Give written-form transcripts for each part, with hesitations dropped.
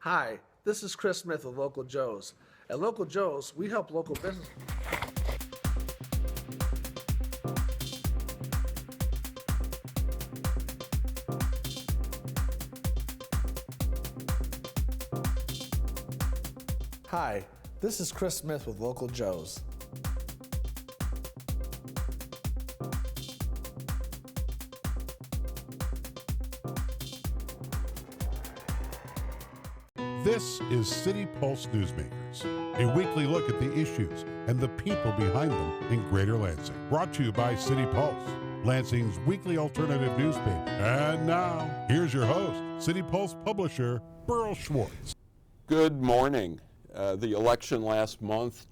Hi, this is Chris Smith with Local Joe's. At Local Joe's, we help local business. Hi, this is Chris Smith with Local Joe's. This is City Pulse Newsmakers, a weekly look at the issues and the people behind them in Greater Lansing. Brought to you by City Pulse, Lansing's weekly alternative newspaper. And now, here's your host, City Pulse publisher, Burl Schwartz. Good morning. The election last month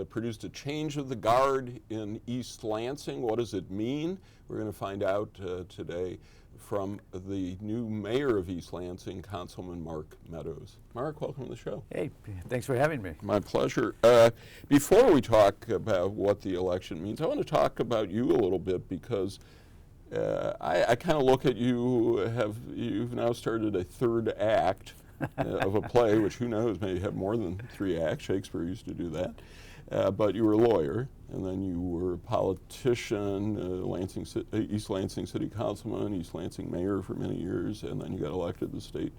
produced a change of the guard in East Lansing. What does it mean? We're going to find out today from the new mayor of East Lansing, Councilman Mark Meadows. Mark, welcome to the show. Hey, thanks for having me. My pleasure. Before we talk about what the election means, I want to talk about you a little bit because I kind of look at you, you've now started a third act of a play, which who knows, maybe have more than 3 acts. Shakespeare used to do that. But you were a lawyer, and then you were a politician, East Lansing City Councilman, East Lansing Mayor for many years, and then you got elected to the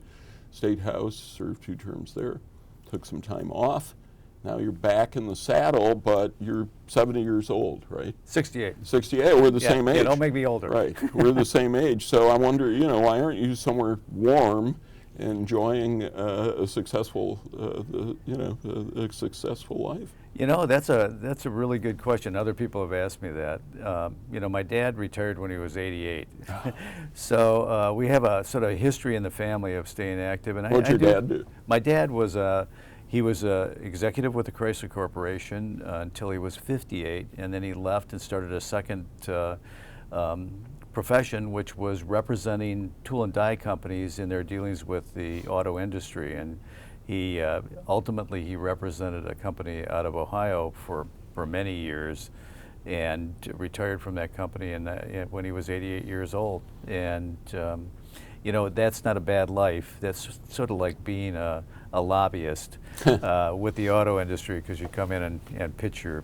State House, served 2 terms there, took some time off. Now you're back in the saddle, but you're 70 years old, right? 68. 68, we're the same age. Yeah, don't make me older. Right, we're the same age. So I wonder, why aren't you somewhere warm, enjoying a successful, a successful life? That's a really good question. Other people have asked me that. My dad retired when he was 88, so we have a sort of history in the family of staying active. And What'd your dad do? My dad was he was executive with the Chrysler Corporation until he was 58, and then he left and started a second profession, which was representing tool and die companies in their dealings with the auto industry. And he ultimately he represented a company out of Ohio for many years, and retired from that company when he was 88 years old. And that's not a bad life. That's sort of like being a lobbyist with the auto industry, because you come in and pitch your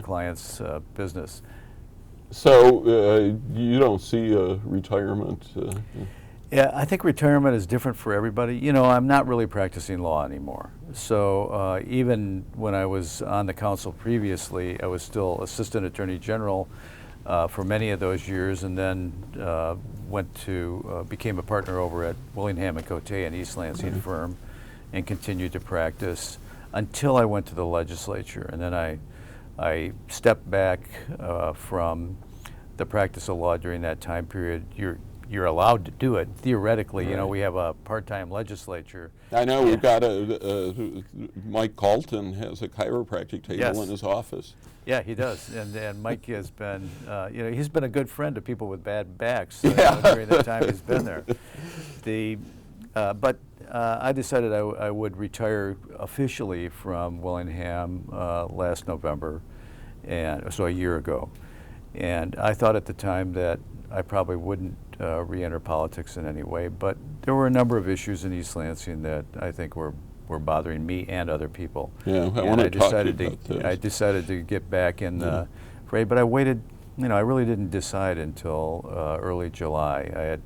client's business. So you don't see a retirement? Yeah, I think retirement is different for everybody. I'm not really practicing law anymore. So even when I was on the council previously, I was still Assistant Attorney General for many of those years, and then became a partner over at Willingham & Cote, an East Lansing firm, and continued to practice until I went to the legislature. And then I stepped back from the practice of law during that time period. You're allowed to do it theoretically. Right. We have a part-time legislature. I know we've got Mike Calton has a chiropractic table in his office. Yeah, he does, and Mike has been, he's been a good friend to people with bad backs during the time he's been there. But I decided I would retire officially from Willingham last November, and so a year ago. And I thought at the time that I probably wouldn't re-enter politics in any way, but there were a number of issues in East Lansing that I think were bothering me and other people. Yeah, I decided to get back in the fray, but I waited. I really didn't decide until early July. I had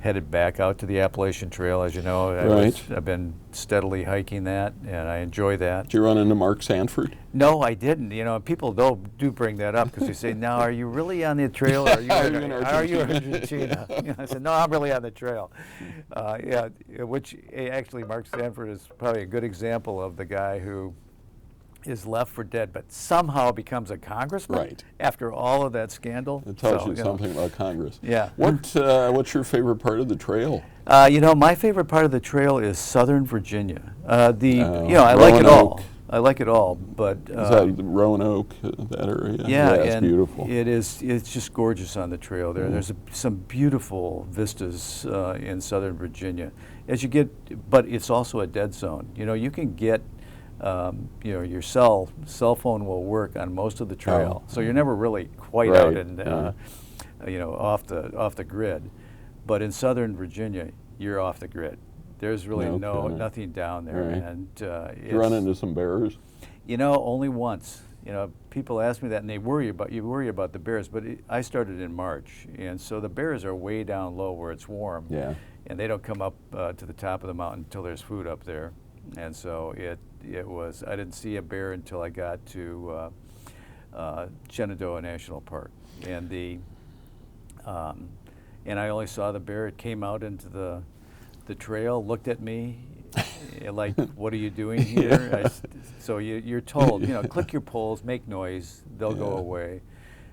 headed back out to the Appalachian Trail, as you know. I've been steadily hiking that, and I enjoy that. Did you run into Mark Sanford? No, I didn't. People do bring that up, because they say, "Now, are you really on the trail, or are you in Argentina?" I said, "No, I'm really on the trail." Which actually, Mark Sanford is probably a good example of the guy who is left for dead, but somehow becomes a congressman after all of that scandal. It tells you something about Congress. Yeah. What's your favorite part of the trail? My favorite part of the trail is Southern Virginia. I like it all. I like it all, but is that Roanoke, that area? Yeah, it's beautiful. It's just gorgeous on the trail there. There's some beautiful vistas in Southern Virginia. But it's also a dead zone. You can get your cell phone will work on most of the trail, so you're never really quite out and off the grid. But in Southern Virginia, you're off the grid. There's really Okay. nothing down there, Right. and Did you run into some bears? only once. People ask me that, and you worry about the bears, but I started in March, and so the bears are way down low where it's warm. Yeah. And they don't come up to the top of the mountain until there's food up there, and so I didn't see a bear until I got to Shenandoah National Park, and and I only saw the bear. It came out into the trail, looked at me, like, "What are you doing here?" So you're told, click your poles, make noise, they'll go away.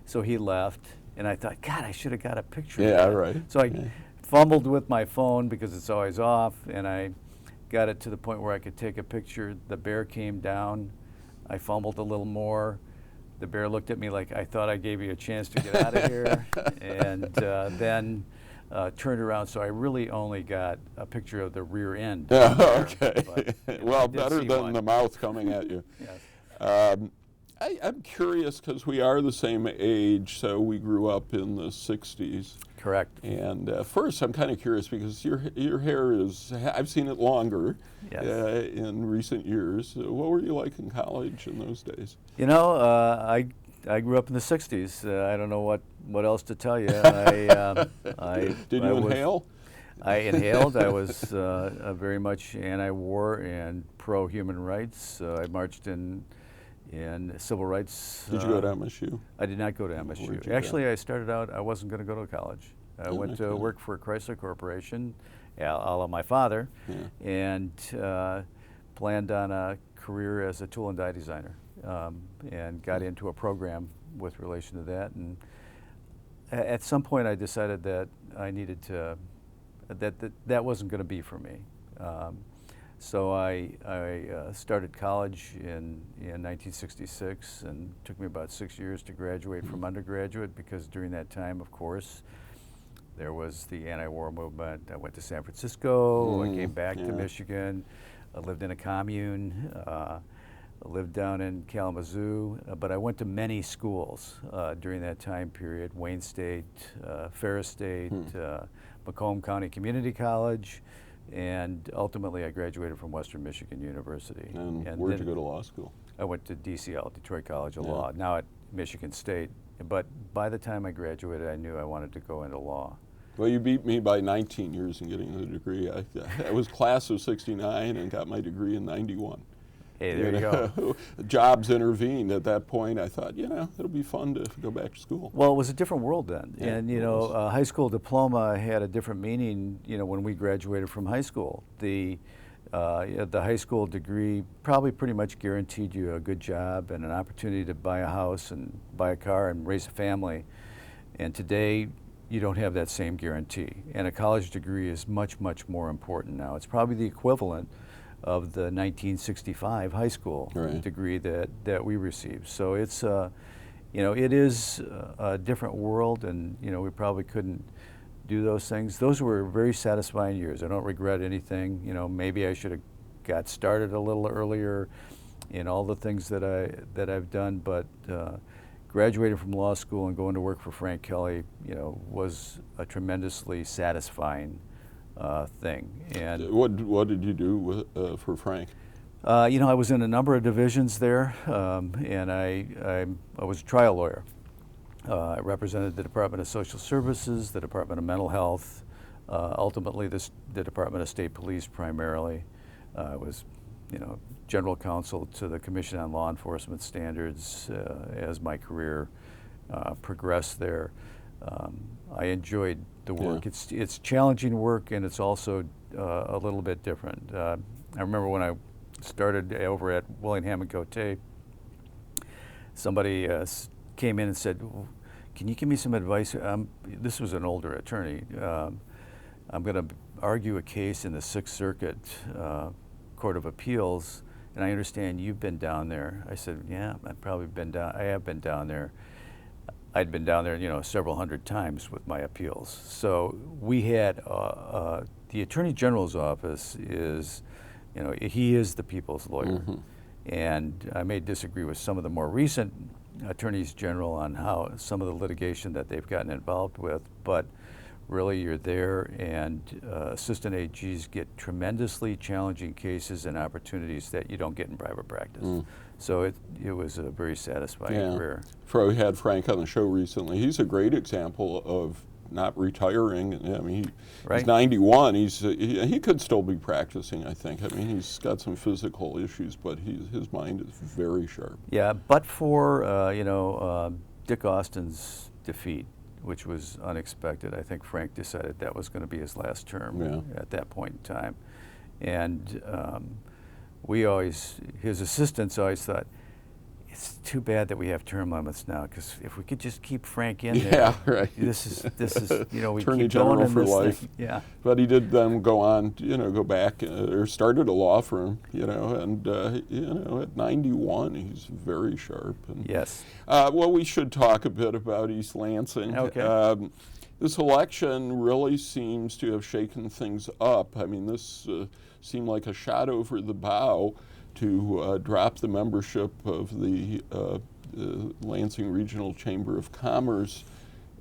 So he left, and I thought, God, I should have got a picture of Yeah, that. right. So I fumbled with my phone because it's always off, and I got it to the point where I could take a picture. The bear came down. I fumbled a little more. The bear looked at me like, I thought I gave you a chance to get out of here, and then turned around. So I really only got a picture of the rear end. Oh, okay. But, I Well, did better see than one. the mouth coming at you. Yes. I'm curious because we are the same age, so we grew up in the 60s. Correct. And first, I'm kind of curious because your hair is, I've seen it longer Yes. in recent years. What were you like in college in those days? I grew up in the 60s. I don't know what else to tell you. Did you inhale? I inhaled. I was very much anti-war and pro-human rights. I marched in civil rights. Did you go to MSU? I did not go to Where'd MSU. you go? Actually, I started out, I wasn't going to go to college. I went to okay. work for Chrysler Corporation, a la my father, Yeah. and planned on a career as a tool and die designer, and got into a program with relation to that. And at some point, I decided that I needed to, that wasn't going to be for me. So I started college in 1966, and it took me about 6 years to graduate from undergraduate, because during that time, of course, there was the anti-war movement. I went to San Francisco. I came back to Michigan. I lived in a commune. I lived down in Kalamazoo, but I went to many schools during that time period: Wayne State, Ferris State, Macomb County Community College, and ultimately I graduated from Western Michigan University. And where'd you go to law school? I went to DCL, Detroit College of Yeah. Law, now at Michigan State. But by the time I graduated, I knew I wanted to go into law. Well, you beat me by 19 years in getting the degree. I was class of '69 and got my degree in '91. Hey, there you go. Jobs intervened at that point. I thought, it'll be fun to go back to school. Well, it was a different world then. Yeah, And, it was. high school diploma had a different meaning, when we graduated from high school. The high school degree probably pretty much guaranteed you a good job and an opportunity to buy a house and buy a car and raise a family. And today, you don't have that same guarantee. And a college degree is much, much more important now. It's probably the equivalent of the 1965 high school Right. degree that we received. So it's, it is a different world, and, we probably couldn't do those things. Those were very satisfying years. I don't regret anything. Maybe I should have got started a little earlier in all the things that I've done, but graduating from law school and going to work for Frank Kelly, was a tremendously satisfying thing. And What did you do for Frank? I was in a number of divisions there, and I was a trial lawyer. I represented the Department of Social Services, the Department of Mental Health, ultimately the Department of State Police primarily. I was, general counsel to the Commission on Law Enforcement Standards as my career progressed there. I enjoyed the work. Yeah. It's challenging work, and it's also a little bit different. I remember when I started over at Willingham & Cote, somebody came in and said, "Can you give me some advice?" This was an older attorney. I'm going to argue a case in the Sixth Circuit Court of Appeals, and I understand you've been down there. I said, "Yeah, I have been down there." I'd been down there, several hundred times with my appeals. So we had the Attorney General's office is, he is the people's lawyer. Mm-hmm. And I may disagree with some of the more recent attorneys general on how some of the litigation that they've gotten involved with, but really you're there, and assistant AGs get tremendously challenging cases and opportunities that you don't get in private practice. So it was a very satisfying career. We had Frank on the show recently. He's a great example of not retiring. I mean, he's 91. He could still be practicing, I think. I mean, he's got some physical issues, but his mind is very sharp. Yeah, but for Dick Austin's defeat, which was unexpected, I think Frank decided that was going to be his last term at that point in time. And his assistants always thought, it's too bad that we have term limits now, because if we could just keep Frank in there, this is we Attorney keep General going in for this life. thing. Yeah. But he did then go on, go back or started a law firm, and at 91 he's very sharp. And, yes. Well, we should talk a bit about East Lansing. Okay. This election really seems to have shaken things up. I mean, this seemed like a shot over the bow to drop the membership of the Lansing Regional Chamber of Commerce.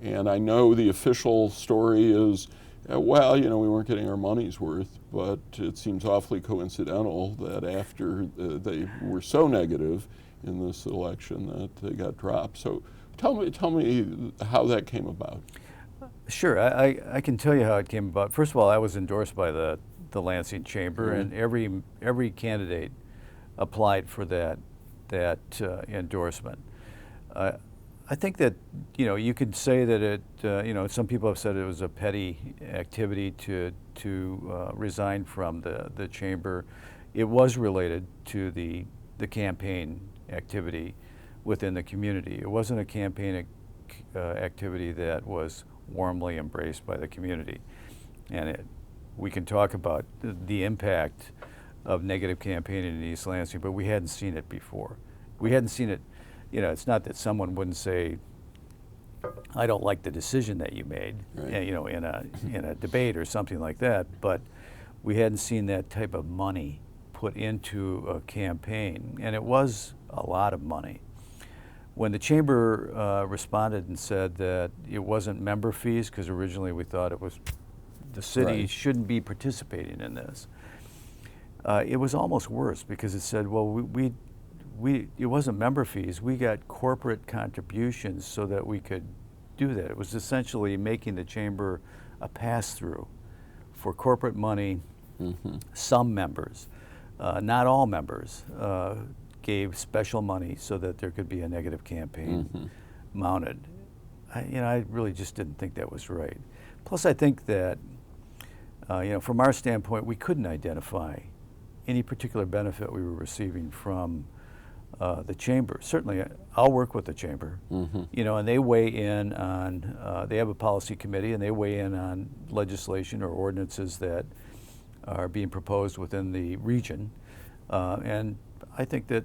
And I know the official story is, we weren't getting our money's worth, but it seems awfully coincidental that after they were so negative in this election that they got dropped. So tell me how that came about. Sure, I can tell you how it came about. First of all, I was endorsed by the Lansing Chamber, and every candidate applied for that endorsement. I think that you could say that it some people have said it was a petty activity to resign from the chamber. It was related to the campaign activity within the community. It wasn't a campaign activity that was warmly embraced by the community, and we can talk about the impact of negative campaigning in East Lansing, but we hadn't seen it before. We hadn't seen it, it's not that someone wouldn't say, I don't like the decision that you made, in a debate or something like that, but we hadn't seen that type of money put into a campaign, and it was a lot of money. When the chamber responded and said that it wasn't member fees, because originally we thought it was the city shouldn't be participating in this, it was almost worse, because it said, well, it wasn't member fees. We got corporate contributions so that we could do that. It was essentially making the chamber a pass-through for corporate money. Some members, not all members, gave special money so that there could be a negative campaign mounted. I really just didn't think that was right. Plus, I think that, from our standpoint, we couldn't identify any particular benefit we were receiving from the chamber. Certainly, I'll work with the chamber, and they weigh in on, they have a policy committee, and they weigh in on legislation or ordinances that are being proposed within the region. And I think that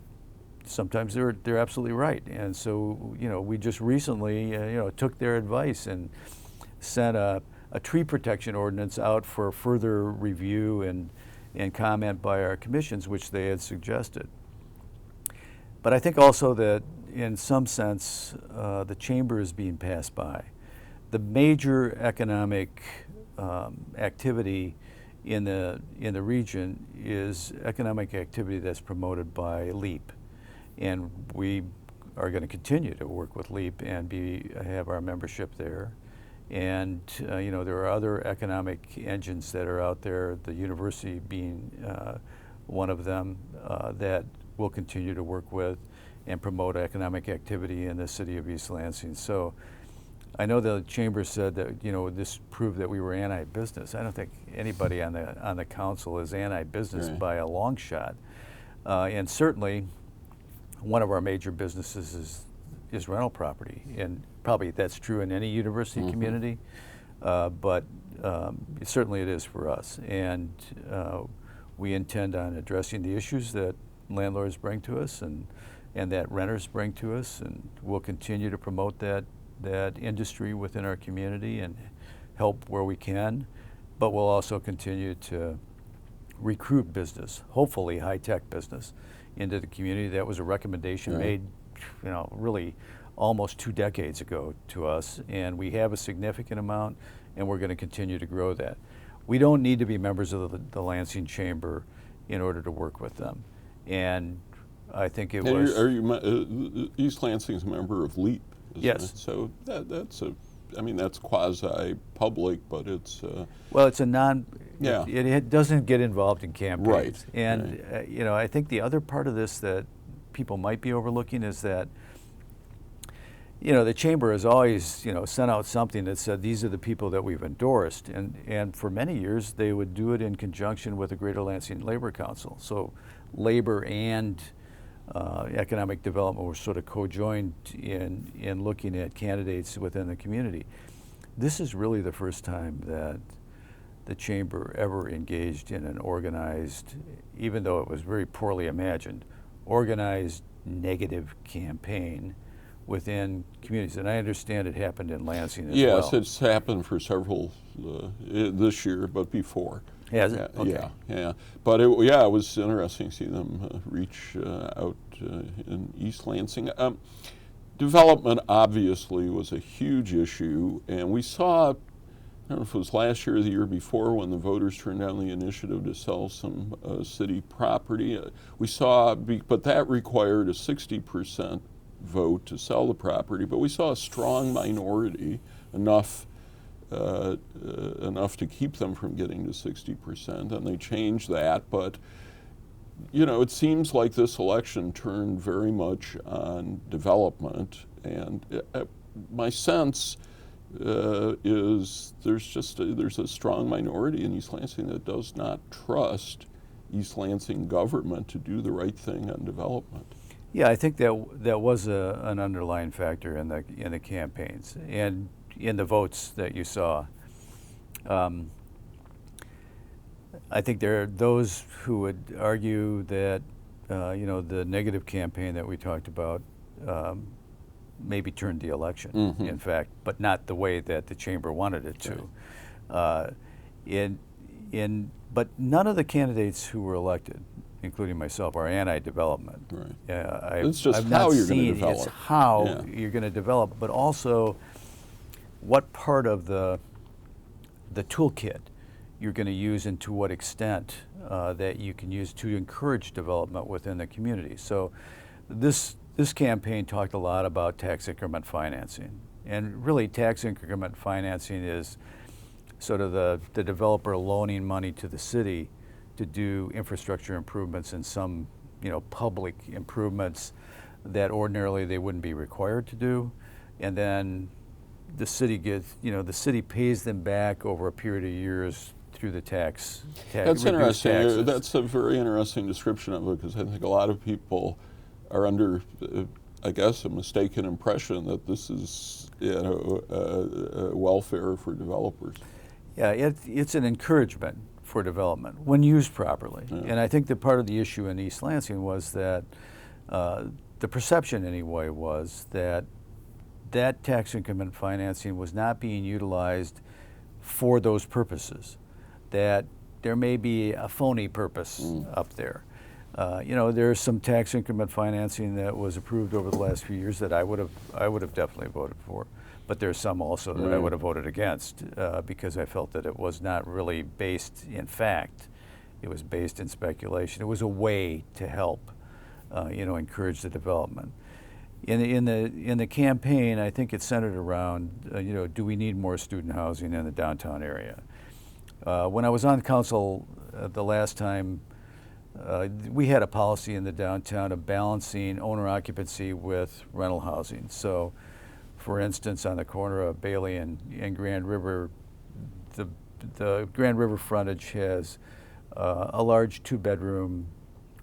sometimes they're absolutely right. And so, we just recently, took their advice and sent a tree protection ordinance out for further review and comment by our commissions, which they had suggested. But I think also that in some sense, the chamber is being passed by. The major economic activity in the region is economic activity that's promoted by LEAP. And we are going to continue to work with LEAP and have our membership there. And there are other economic engines that are out there, the university being one of them, that we'll continue to work with and promote economic activity in the city of East Lansing. So I know the chamber said that this proved that we were anti-business. I don't think anybody on the council is anti-business by a long shot. And certainly one of our major businesses is rental property, and probably that's true in any university community, but certainly it is for us. And we intend on addressing the issues that landlords bring to us and that renters bring to us, and we'll continue to promote that industry within our community and help where we can, but we'll also continue to recruit business, hopefully high-tech business, into the community. That was a recommendation made, really almost 2 decades ago to us, and we have a significant amount, and we're going to continue to grow that. We don't need to be members of the Lansing Chamber in order to work with them. And I think it was... East Lansing's a member of LEAP, isn't Yes. it? So that's quasi-public, but it's... Well, it's a non... Yeah. It doesn't get involved in campaigns. Right. And, I think the other part of this that people might be overlooking is that, the Chamber has always, sent out something that said these are the people that we've endorsed. And for many years, they would do it in conjunction with the Greater Lansing Labor Council. So labor and economic development were sort of co-joined in looking at candidates within the community. This is really the first time that the Chamber ever engaged in an organized, even though it was very poorly imagined, organized negative campaign within communities. And I understand it happened in Lansing as well. Yes, it's happened for several this year, but before. Has it? Yeah, Okay. yeah. But it was interesting to see them reach out in East Lansing. Development obviously was a huge issue, and we saw, I don't know if it was last year or the year before, when the voters turned down the initiative to sell some city property. We saw, but that required a 60% vote to sell the property, but we saw a strong minority, enough to keep them from getting to 60%, and they changed that. But it seems like this election turned very much on development, and my sense is there's a strong minority in East Lansing that does not trust East Lansing government to do the right thing on development. Yeah, I think that was an underlying factor in the campaigns and in the votes that you saw. I think there are those who would argue that the negative campaign that we talked about maybe turned the election, Mm-hmm. in fact, but not the way that the Chamber wanted it to. But none of the candidates who were elected, including myself, are anti-development. Right. It's just how you're going to develop. It's how you're going to develop, but also what part of the toolkit you're going to use and to what extent that you can use to encourage development within the community. So this campaign talked a lot about tax increment financing. And really, tax increment financing is sort of the developer loaning money to the city to do infrastructure improvements and some public improvements that ordinarily they wouldn't be required to do. And then the city pays them back over a period of years through the tax. That's interesting. Taxes. That's a very interesting description of it, because I think a lot of people are under, I guess, a mistaken impression that this is welfare for developers. Yeah, it's an encouragement for development when used properly. Yeah. And I think that part of the issue in East Lansing was that the perception anyway was that tax increment financing was not being utilized for those purposes, that there may be a phony purpose up there. There's some tax increment financing that was approved over the last few years that I would have definitely voted for, but there's some also that I would have voted against because I felt that it was not really based in fact. It was based in speculation. It was a way to help, encourage the development. In the campaign, I think it centered around, do we need more student housing in the downtown area? When I was on council the last time, we had a policy in the downtown of balancing owner occupancy with rental housing. So, for instance, on the corner of Bailey and Grand River, the Grand River frontage has a large 2-bedroom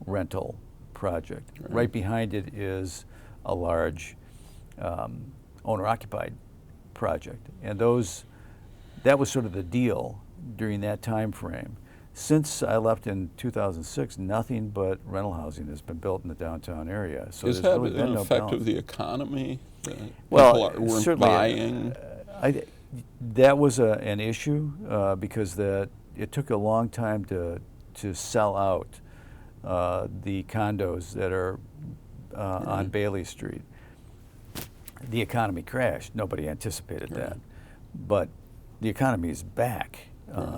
rental project. Right behind it is a large owner-occupied project, and that was sort of the deal during that time frame. Since I left in 2006, nothing but rental housing has been built in the downtown area. So is that an effect of the economy? Well, people weren't certainly, buying? that was an issue because it took a long time to sell out the condos that are on Bailey Street. The economy crashed. Nobody anticipated that. But the economy is back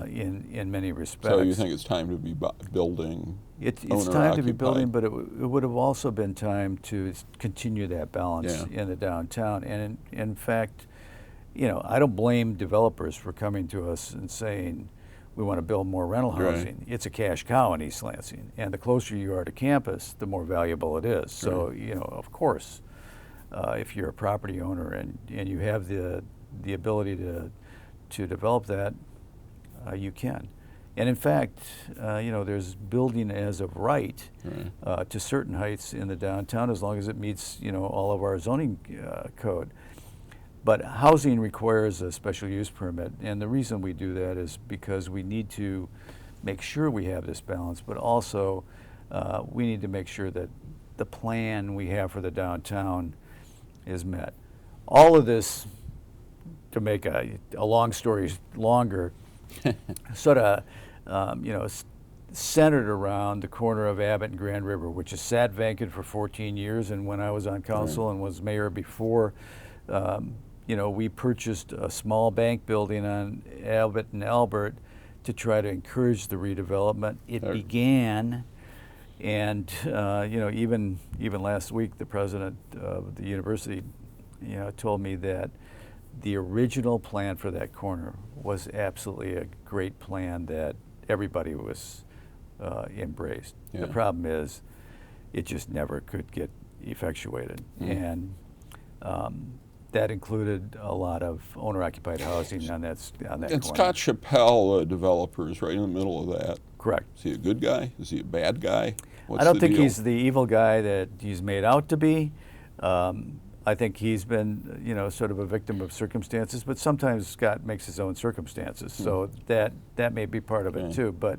in many respects. So you think it's time to be building? It's time to be owner-occupied? building, but it would have also been time to continue that balance Yeah. in the downtown. And in fact, I don't blame developers for coming to us and saying, we want to build more rental Right. housing. It's a cash cow in East Lansing. And the closer you are to campus, the more valuable it is. So, of course, if you're a property owner and you have the ability to develop that, you can. And in fact, there's building as of right to certain heights in the downtown as long as it meets, all of our zoning code. But housing requires a special use permit, and the reason we do that is because we need to make sure we have this balance, but also we need to make sure that the plan we have for the downtown is met. All of this, to make a long story longer, sort of centered around the corner of Abbott and Grand River, which has sat vacant for 14 years. And when I was on council and was mayor before, we purchased a small bank building on Abbott and Albert to try to encourage the redevelopment. It began, and even last week, the president of the university, told me that the original plan for that corner was absolutely a great plan that everybody was embraced. Yeah. The problem is, it just never could get effectuated, and that included a lot of owner-occupied housing on that And corner. Scott Chappelle developers right in the middle of that. Correct. Is he a good guy? Is he a bad guy? What's I don't the think deal? he's the evil guy that he's made out to be. I think he's been, sort of a victim of circumstances, but sometimes Scott makes his own circumstances, so that may be part of it too. But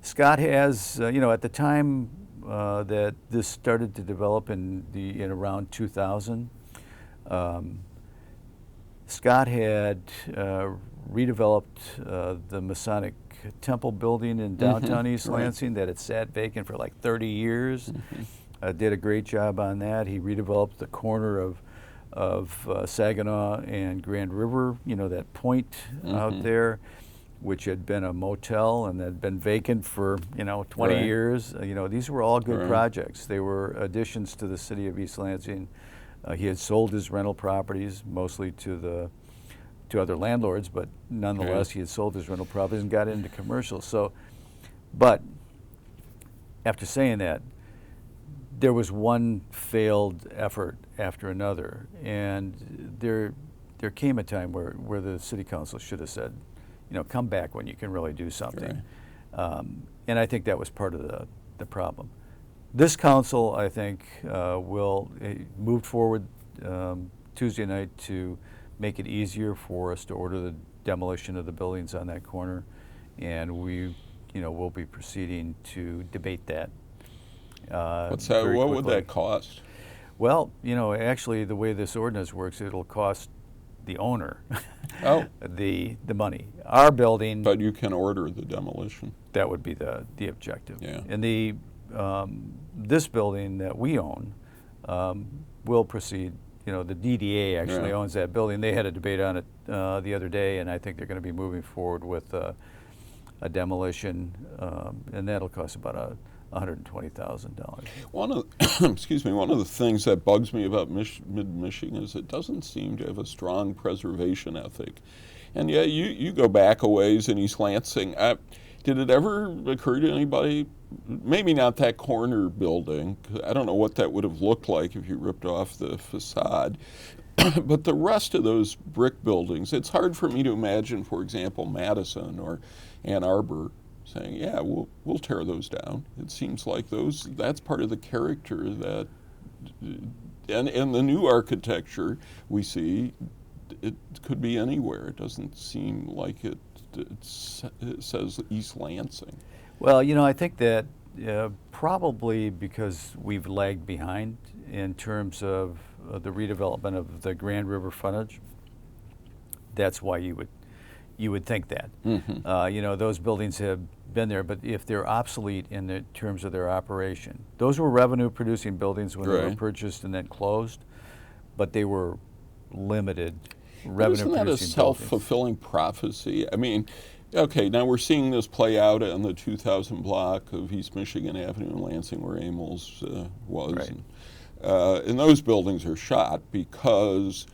Scott has, at the time that this started to develop in around 2000, Scott had redeveloped the Masonic Temple building in downtown East Lansing that had sat vacant for like 30 years. Did a great job on that. He redeveloped the corner of Saginaw and Grand River, that point out there, which had been a motel and had been vacant for 20 years. These were all good projects. They were additions to the city of East Lansing. He had sold his rental properties mostly to other landlords, but nonetheless he had sold his rental properties and got into commercial. So, but after saying that, there was one failed effort after another, and there came a time where the city council should have said, come back when you can really do something. And I think that was part of the problem. This council, I think, will move forward Tuesday night to make it easier for us to order the demolition of the buildings on that corner, and we, will be proceeding to debate that. What's that? very What would quickly. that cost? Well, actually, the way this ordinance works, it'll cost the owner the money. Our building, But you can order the demolition. that would be the objective. Yeah. And this building that we own will proceed. The DDA actually owns that building. They had a debate on it the other day, and I think they're going to be moving forward with a demolition, and that'll cost about $120,000. One of one of the things that bugs me about Mid-Michigan is it doesn't seem to have a strong preservation ethic. And yeah, you go back a ways in East Lansing. Did it ever occur to anybody, maybe not that corner building, 'cause I don't know what that would have looked like if you ripped off the facade, but the rest of those brick buildings, it's hard for me to imagine, for example, Madison or Ann Arbor saying, yeah, we'll tear those down. It seems like that's part of the character that, and the new architecture we see, it could be anywhere. It doesn't seem like it says East Lansing. Well, I think that probably because we've lagged behind in terms of the redevelopment of the Grand River frontage, that's why you would think that. Those buildings have been there, but if they're obsolete in the terms of their operation, those were revenue-producing buildings when they were purchased and then closed, but they were limited revenue Isn't that a producing buildings. self-fulfilling prophecy? I mean, okay, now we're seeing this play out on the 2000 block of East Michigan Avenue in Lansing where Amels was. Right. And those buildings are shot because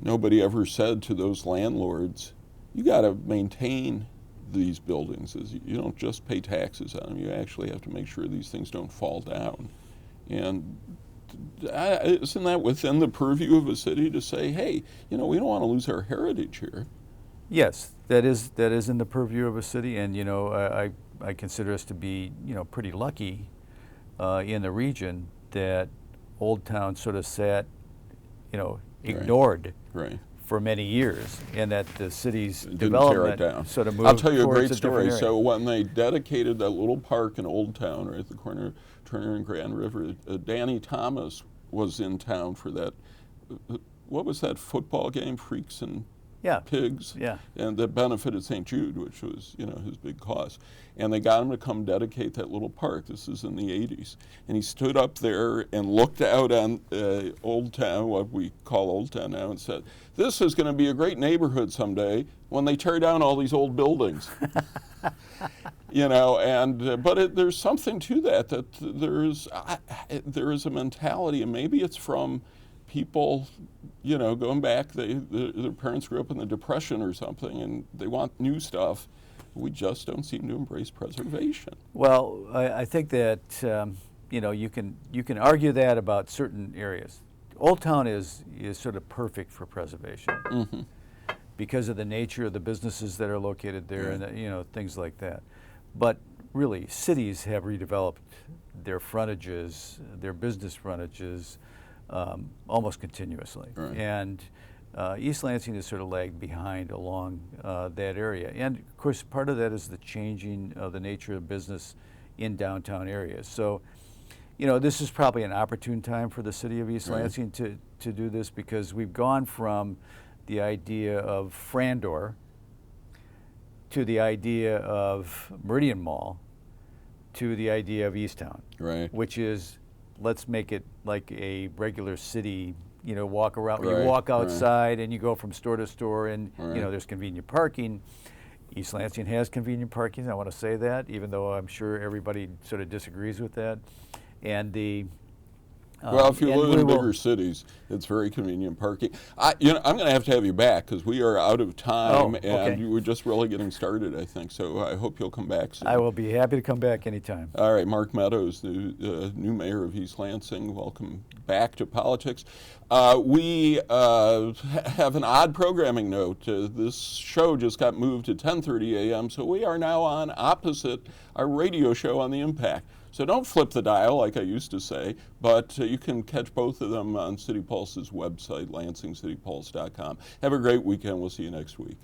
nobody ever said to those landlords, you got to maintain these buildings. You don't just pay taxes on them. You actually have to make sure these things don't fall down. And isn't that within the purview of a city to say, hey, we don't want to lose our heritage here? Yes, that is in the purview of a city, and I consider us to be pretty lucky in the region that Old Town sort of sat ignored Right. for many years, and that the city's Didn't development tear it down. sort of moved I'll tell you a towards great story. different area. So when they dedicated that little park in Old Town, right at the corner of Turner and Grand River, Danny Thomas was in town for that. What was that football game? Freaks and Yeah. Pigs. Yeah. And that benefited St. Jude, which was his big cause. And they got him to come dedicate that little park. This is in the 80s. And he stood up there and looked out on Old Town, what we call Old Town now, and said, this is going to be a great neighborhood someday when they tear down all these old buildings. But there's something to that there is a mentality, and maybe it's from people, going back, their parents grew up in the Depression or something, and they want new stuff. We just don't seem to embrace preservation. Well, I think that you can argue that about certain areas. Old Town is sort of perfect for preservation because of the nature of the businesses that are located there, and things like that. But really, cities have redeveloped their frontages, their business frontages, almost continuously. Right. And East Lansing has sort of lagged behind along that area. And of course, part of that is the changing of the nature of business in downtown areas. So, this is probably an opportune time for the city of East Lansing to do this, because we've gone from the idea of Frandor to the idea of Meridian Mall to the idea of East Town, Right. which is, let's make it like a regular city, walk around, Right, you walk right. outside and you go from store to store, and Right. there's convenient parking. East Lansing has convenient parking, I want to say that, even though I'm sure everybody sort of disagrees with that. And Well, if you and live we in will- bigger cities, it's very convenient parking. I'm going to have you back because we are out of time, Oh, and okay. we're just really getting started, I think. So I hope you'll come back soon. I will be happy to come back anytime. All right, Mark Meadows, the new mayor of East Lansing, welcome back to politics. We have an odd programming note. This show just got moved to 10:30 a.m., so we are now on opposite our radio show on The Impact. So don't flip the dial like I used to say, but you can catch both of them on City Pulse's website, lansingcitypulse.com. Have a great weekend. We'll see you next week.